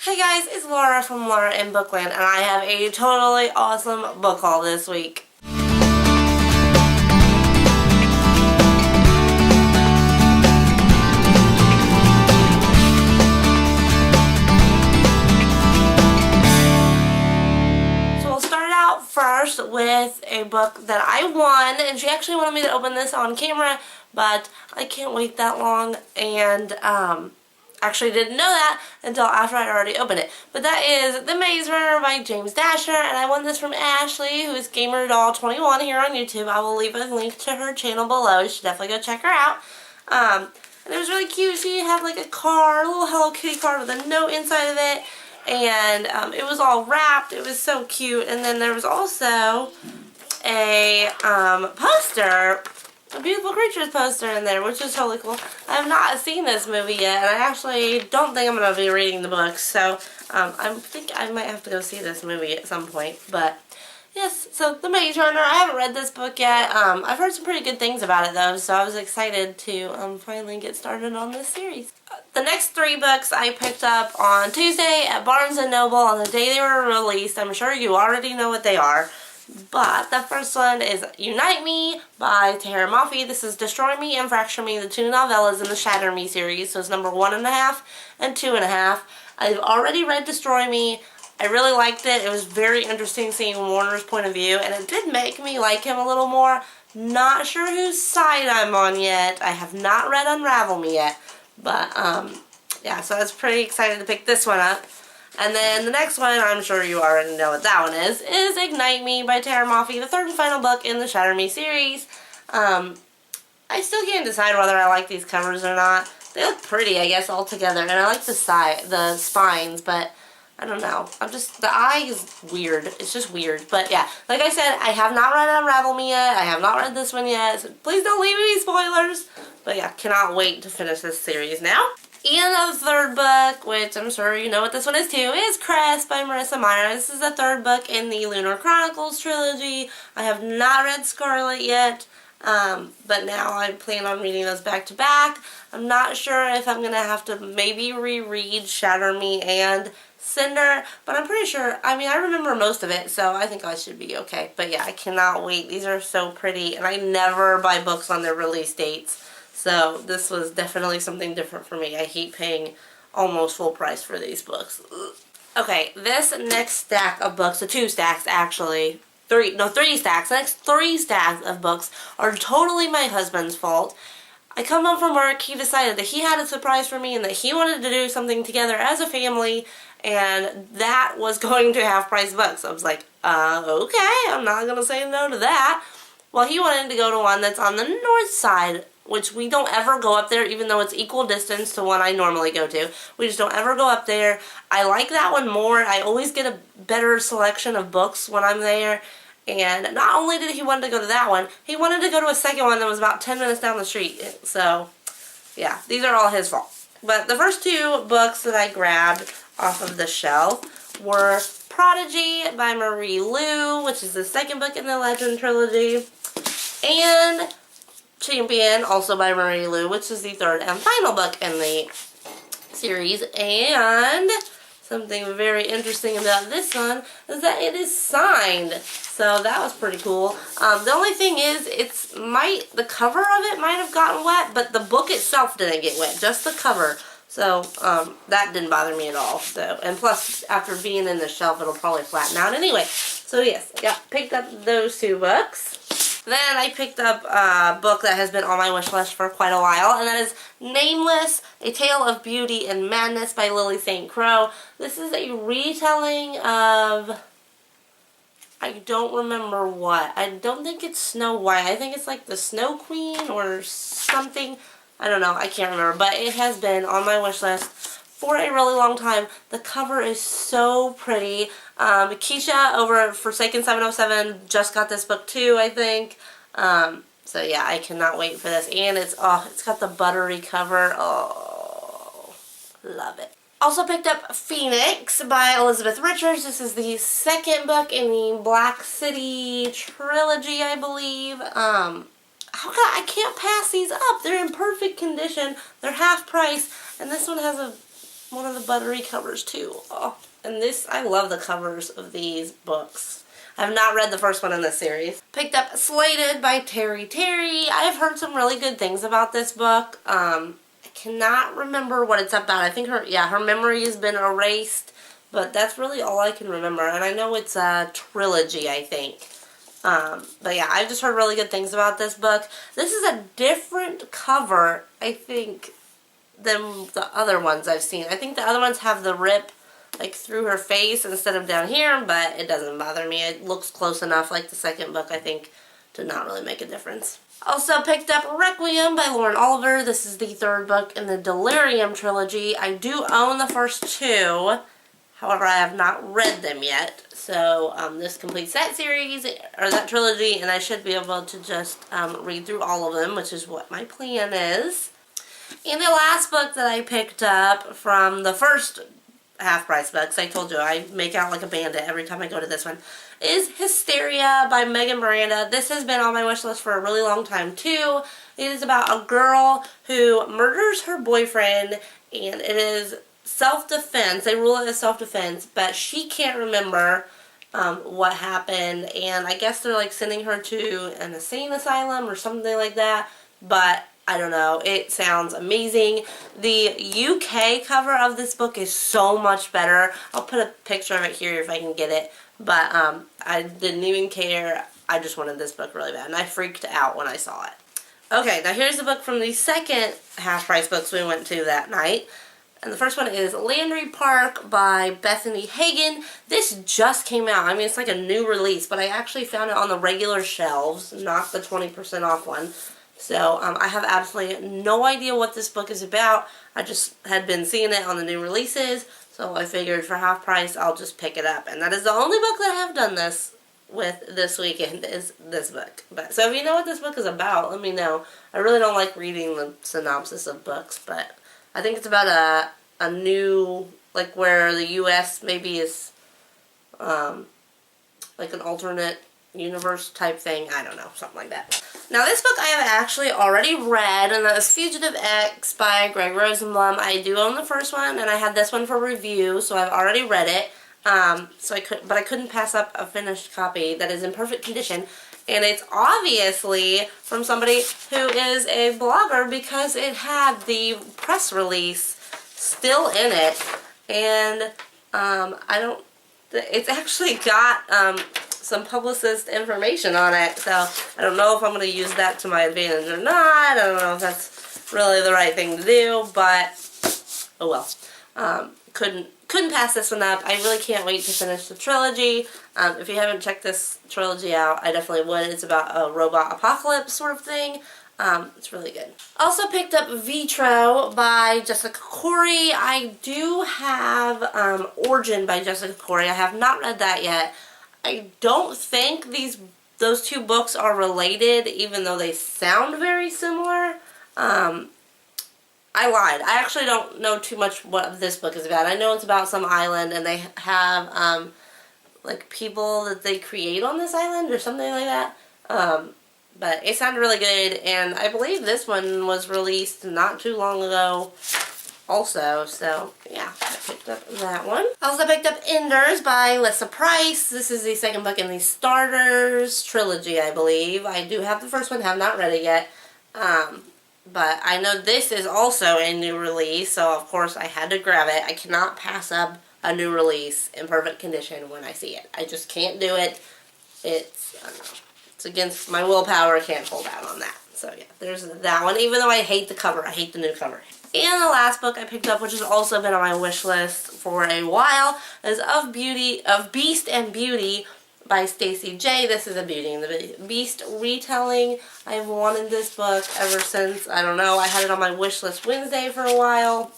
Hey guys, it's Laura from Laura in Bookland, and I have a totally awesome book haul this week. So we'll start out first with a book that I won, and she actually wanted me to open this on camera, but I can't wait that long, and actually didn't know that until after I'd already opened it. But that is The Maze Runner by James Dasher, and I won this from Ashley, who is GamerDoll21 here on YouTube. I will leave a link to her channel below. You should definitely go check her out. And it was really cute. She had like a card, a little Hello Kitty card with a note inside of it, and it was all wrapped. It was so cute. And then there was also a poster, a Beautiful Creatures poster in there, which is totally cool. I have not seen this movie yet, and I actually don't think I'm going to be reading the books, so I think I might have to go see this movie at some point. But yes, so The Maze Runner, I haven't read this book yet. I've heard some pretty good things about it though, so I was excited to finally get started on this series. The next three books I picked up on Tuesday at Barnes & Noble on the day they were released. I'm sure you already know what they are. But the first one is Unite Me by Tahereh Mafi. This is Destroy Me and Fracture Me, the two novellas in the Shatter Me series. So it's number 1.5 and 2.5. I've already read Destroy Me. I really liked it. It was very interesting seeing Warner's point of view, and it did make me like him a little more. Not sure whose side I'm on yet. I have not read Unravel Me yet. But, yeah, so I was pretty excited to pick this one up. And then the next one, I'm sure you already know what that one is Ignite Me by Tahereh Mafi, the third and final book in the Shatter Me series. I still can't decide whether I like these covers or not. They look pretty, I guess, all together, and I like the spines, but I don't know. The eye is weird. It's just weird. But yeah, like I said, I have not read Unravel Me yet. I have not read this one yet, so please don't leave any spoilers. But yeah, cannot wait to finish this series now. And the third book, which I'm sure you know what this one is too, is Crest by Marissa Meyer. This is the third book in the Lunar Chronicles trilogy. I have not read Scarlet yet, but now I plan on reading those back to back. I'm not sure if I'm going to have to maybe reread Shatter Me and Cinder, but I'm pretty sure, I mean, I remember most of it, so I think I should be okay. But yeah, I cannot wait. These are so pretty, and I never buy books on their release dates. So this was definitely something different for me. I hate paying almost full price for these books. Okay, this next stack of books, so two stacks actually, three stacks, the next three stacks of books are totally my husband's fault. I come home from work, he decided that he had a surprise for me and that he wanted to do something together as a family, and that was going to half-price books. I was like, okay, I'm not going to say no to that. Well, he wanted to go to one that's on the north side, which we don't ever go up there, even though it's equal distance to one I normally go to. We just don't ever go up there. I like that one more. I always get a better selection of books when I'm there. And not only did he want to go to that one, he wanted to go to a second one that was about 10 minutes down the street. So, yeah, these are all his fault. But the first two books that I grabbed off of the shelf were Prodigy by Marie Lu, which is the second book in the Legend trilogy, and Champion, also by Marie Lu, which is the third and final book in the series. And something very interesting about this one is that it is signed. So that was pretty cool. The only thing is, the cover of it might have gotten wet, but the book itself didn't get wet, just the cover. So that didn't bother me at all. So, and plus, after being in the shelf, it'll probably flatten out anyway. So yes, picked up those two books. Then I picked up a book that has been on my wish list for quite a while, and that is Nameless, A Tale of Beauty and Madness by Lily St. Croix. This is a retelling of, I don't remember what. I don't think it's Snow White. I think it's like the Snow Queen or something. I don't know. I can't remember. But it has been on my wish list for a really long time. The cover is so pretty. Keisha over at Forsaken 707 just got this book too, I think. So yeah, I cannot wait for this. And it's got the buttery cover. Oh, love it. Also picked up Phoenix by Elizabeth Richards. This is the second book in the Black City trilogy, I believe. I can't pass these up. They're in perfect condition. They're half price. And this one has a one of the buttery covers too. Oh, and this, I love the covers of these books. I have not read the first one in this series. Picked up Slated by Terry Terry. I've heard some really good things about this book. I cannot remember what it's about. I think her memory has been erased, but that's really all I can remember. And I know it's a trilogy, I think. But yeah, I've just heard really good things about this book. This is a different cover, I think, than the other ones I've seen. I think the other ones have the rip like through her face instead of down here, but it doesn't bother me. It looks close enough, like the second book, I think, to not really make a difference. Also picked up Requiem by Lauren Oliver. This is the third book in the Delirium trilogy. I do own the first two, however I have not read them yet. So this completes that series, or that trilogy, and I should be able to just read through all of them, which is what my plan is. And the last book that I picked up from the first half-price books, I told you I make out like a bandit every time I go to this one, is Hysteria by Megan Miranda. This has been on my wish list for a really long time too. It is about a girl who murders her boyfriend, and it is self-defense. They rule it as self-defense, but she can't remember what happened, and I guess they're like sending her to an insane asylum or something like that, but I don't know. It sounds amazing. The UK cover of this book is so much better. I'll put a picture of it here if I can get it. But I didn't even care. I just wanted this book really bad. And I freaked out when I saw it. Okay, now here's the book from the second half-price books we went to that night. And the first one is Landry Park by Bethany Hagen. This just came out. I mean, it's like a new release, but I actually found it on the regular shelves, not the 20% off one. So, I have absolutely no idea what this book is about. I just had been seeing it on the new releases, so I figured for half price, I'll just pick it up. And that is the only book that I have done this with this weekend, is this book. So if you know what this book is about, let me know. I really don't like reading the synopsis of books, but I think it's about a new, like where the U.S. maybe is, like an alternate universe type thing. I don't know, something like that. Now this book I have actually already read, and that is Fugitive X by Greg Rosenblum. I do own the first one, and I had this one for review, so I've already read it. But I couldn't pass up a finished copy that is in perfect condition, and it's obviously from somebody who is a blogger because it had the press release still in it, and it's actually got some publicist information on it, so I don't know if I'm going to use that to my advantage or not. I don't know if that's really the right thing to do, but oh well. Couldn't pass this one up. I really can't wait to finish the trilogy. If you haven't checked this trilogy out, I definitely would. It's about a robot apocalypse sort of thing. It's really good. Also picked up Vitro by Jessica Corey. I do have Origin by Jessica Corey. I have not read that yet. I don't think those two books are related, even though they sound very similar. I lied. I actually don't know too much what this book is about. I know it's about some island, and they have like people that they create on this island or something like that. But it sounded really good, and I believe this one was released not too long ago also, so yeah, I picked up that one. I also picked up Enders by Lissa Price. This is the second book in the Starters trilogy, I believe. I do have the first one, have not read it yet. But I know this is also a new release, so of course I had to grab it. I cannot pass up a new release in perfect condition when I see it. I just can't do it. It's, I don't know, it's against my willpower. I can't hold out on that. So yeah, there's that one. Even though I hate the cover, I hate the new cover. And the last book I picked up, which has also been on my wish list for a while, is Of Beast and Beauty by Stacey J. This is a Beauty and the Beast retelling. I've wanted this book ever since, I don't know, I had it on my wish list Wednesday for a while.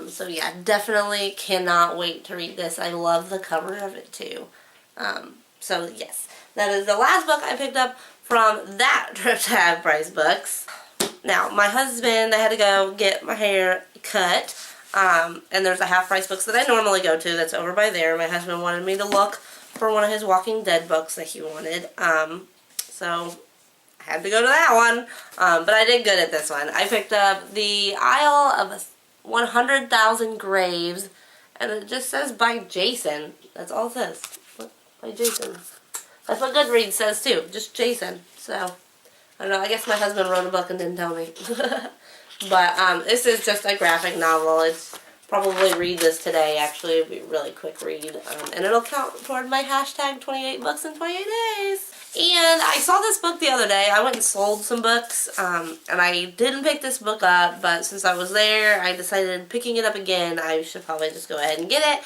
So yeah, definitely cannot wait to read this. I love the cover of it too. So yes, that is the last book I picked up from that trip to Half Price Books. Now, my husband, I had to go get my hair cut, and there's a Half Price Books that I normally go to that's over by there. My husband wanted me to look for one of his Walking Dead books that he wanted, so I had to go to that one, but I did good at this one. I picked up The Isle of 100,000 Graves, and it just says by Jason. That's all it says. By Jason. That's what Goodreads says too, just Jason. So, I don't know, I guess my husband wrote a book and didn't tell me. But this is just a graphic novel. It's probably read this today, actually. It'll be a really quick read. And it'll count toward my hashtag 28 books in 28 days. And I saw this book the other day. I went and sold some books, and I didn't pick this book up, but since I was there, I decided picking it up again, I should probably just go ahead and get it.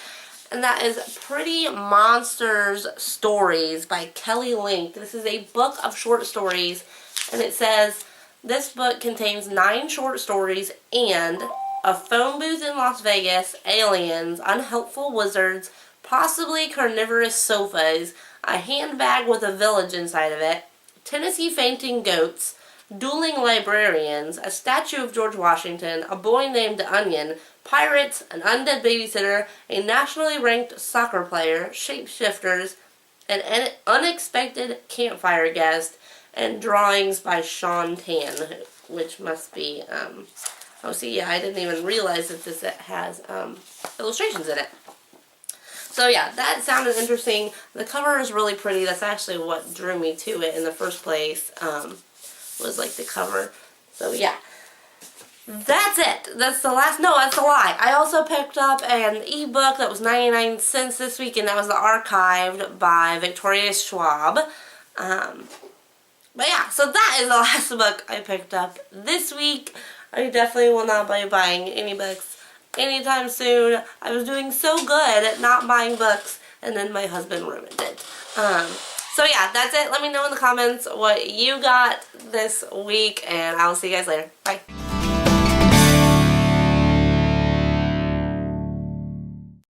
And that is Pretty Monsters Stories by Kelly Link. This is a book of short stories, and it says, this book contains 9 short stories and a phone booth in Las Vegas, aliens, unhelpful wizards, possibly carnivorous sofas, a handbag with a village inside of it, Tennessee fainting goats, dueling librarians, a statue of George Washington, a boy named Onion, pirates, an undead babysitter, a nationally ranked soccer player, shapeshifters, an unexpected campfire guest, and drawings by Sean Tan, which must be, oh, see, yeah, I didn't even realize that this has illustrations in it. So yeah, that sounded interesting. The cover is really pretty. That's actually what drew me to it in the first place, was like the cover. So yeah, that's it. That's the last, no, that's a lie. I also picked up an ebook that was 99 cents this week, and that was The Archived by Victoria Schwab. But yeah, so that is the last book I picked up this week. I definitely will not be buying any books anytime soon. I was doing so good at not buying books, and then my husband ruined it. So yeah, that's it. Let me know in the comments what you got this week, and I'll see you guys later. Bye.